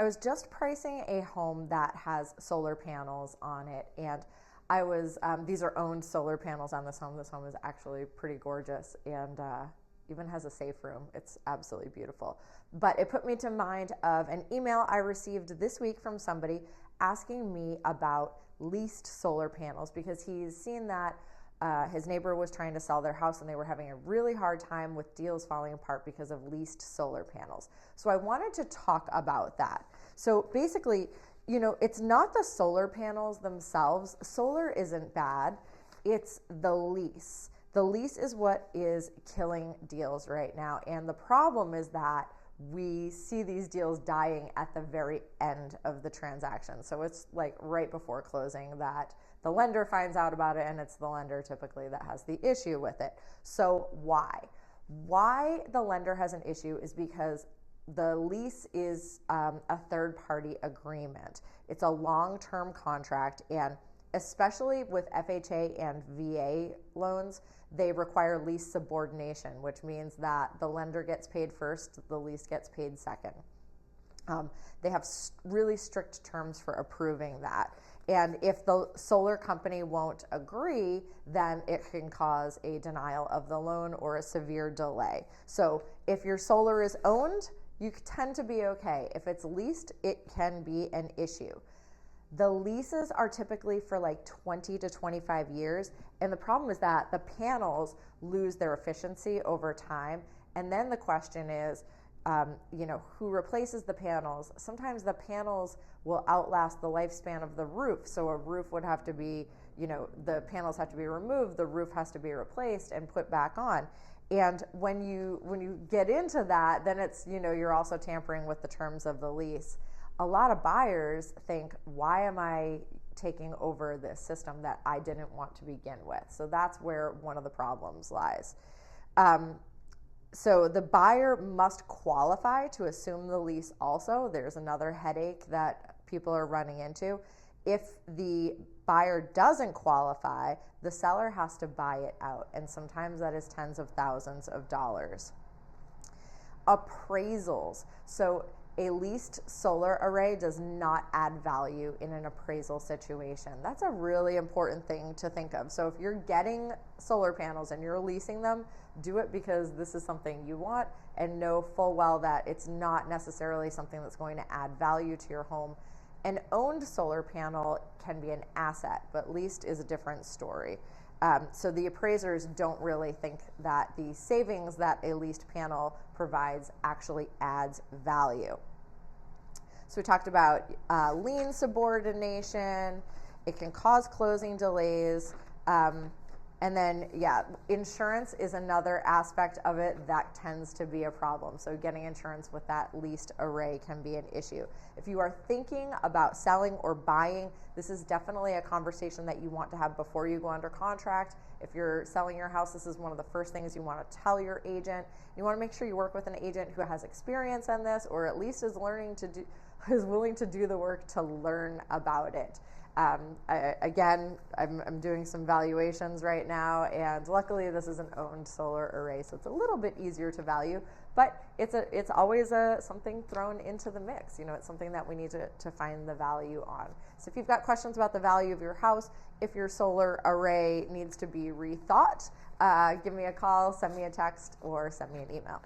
I was just pricing a home that has solar panels on it, and I was, these are owned solar panels on this home. This home is actually pretty gorgeous and even has a safe room. It's absolutely beautiful. But it put me to mind of an email I received this week from somebody asking me about leased solar panels, because he's seen that his neighbor was trying to sell their house and they were having a really hard time with deals falling apart because of leased solar panels. So I wanted to talk about that. So basically, you know, it's not the solar panels themselves. Solar isn't bad. It's the lease. The lease is what is killing deals right now. And the problem is that we see these deals dying at the very end of the transaction. So it's like right before closing that the lender finds out about it, and it's the lender typically that has the issue with it. So why? Why the lender has an issue is because the lease is a third-party agreement. It's a long-term contract, and especially with FHA and VA loans, they require lease subordination, which means that the lender gets paid first, the lease gets paid second. They have really strict terms for approving that. And if the solar company won't agree, then it can cause a denial of the loan or a severe delay. So if your solar is owned, you tend to be okay. If it's leased, it can be an issue. The leases are typically for like 20 to 25 years. And the problem is that the panels lose their efficiency over time. And then the question is, you know, who replaces the panels? Sometimes the panels will outlast the lifespan of the roof. So a roof would have to be, you know, the panels have to be removed, the roof has to be replaced and put back on. And when you get into that, then it's, you know, you're also tampering with the terms of the lease. A lot of buyers think, why am I taking over this system that I didn't want to begin with? So that's where one of the problems lies. So the buyer must qualify to assume the lease also. There's another headache that people are running into. If the buyer doesn't qualify, the seller has to buy it out, and sometimes that is tens of thousands of dollars. Appraisals. So a leased solar array does not add value in an appraisal situation. That's a really important thing to think of. So if you're getting solar panels and you're leasing them, do it because this is something you want, and know full well that it's not necessarily something that's going to add value to your home. An owned solar panel can be an asset, but leased is a different story. So the appraisers don't really think that the savings that a leased panel provides actually adds value. So we talked about lien subordination. It can cause closing delays. And then, yeah, insurance is another aspect of it that tends to be a problem. So getting insurance with that leased array can be an issue. If you are thinking about selling or buying, this is definitely a conversation that you want to have before you go under contract. If you're selling your house, this is one of the first things you want to tell your agent. You want to make sure you work with an agent who has experience in this, or at least is willing to do the work to learn about it. Again, I'm doing some valuations right now, and luckily this is an owned solar array, so it's a little bit easier to value, but it's always something thrown into the mix. You know, it's something that we need to find the value on. So if you've got questions about the value of your house, if your solar array needs to be rethought, give me a call, send me a text, or send me an email.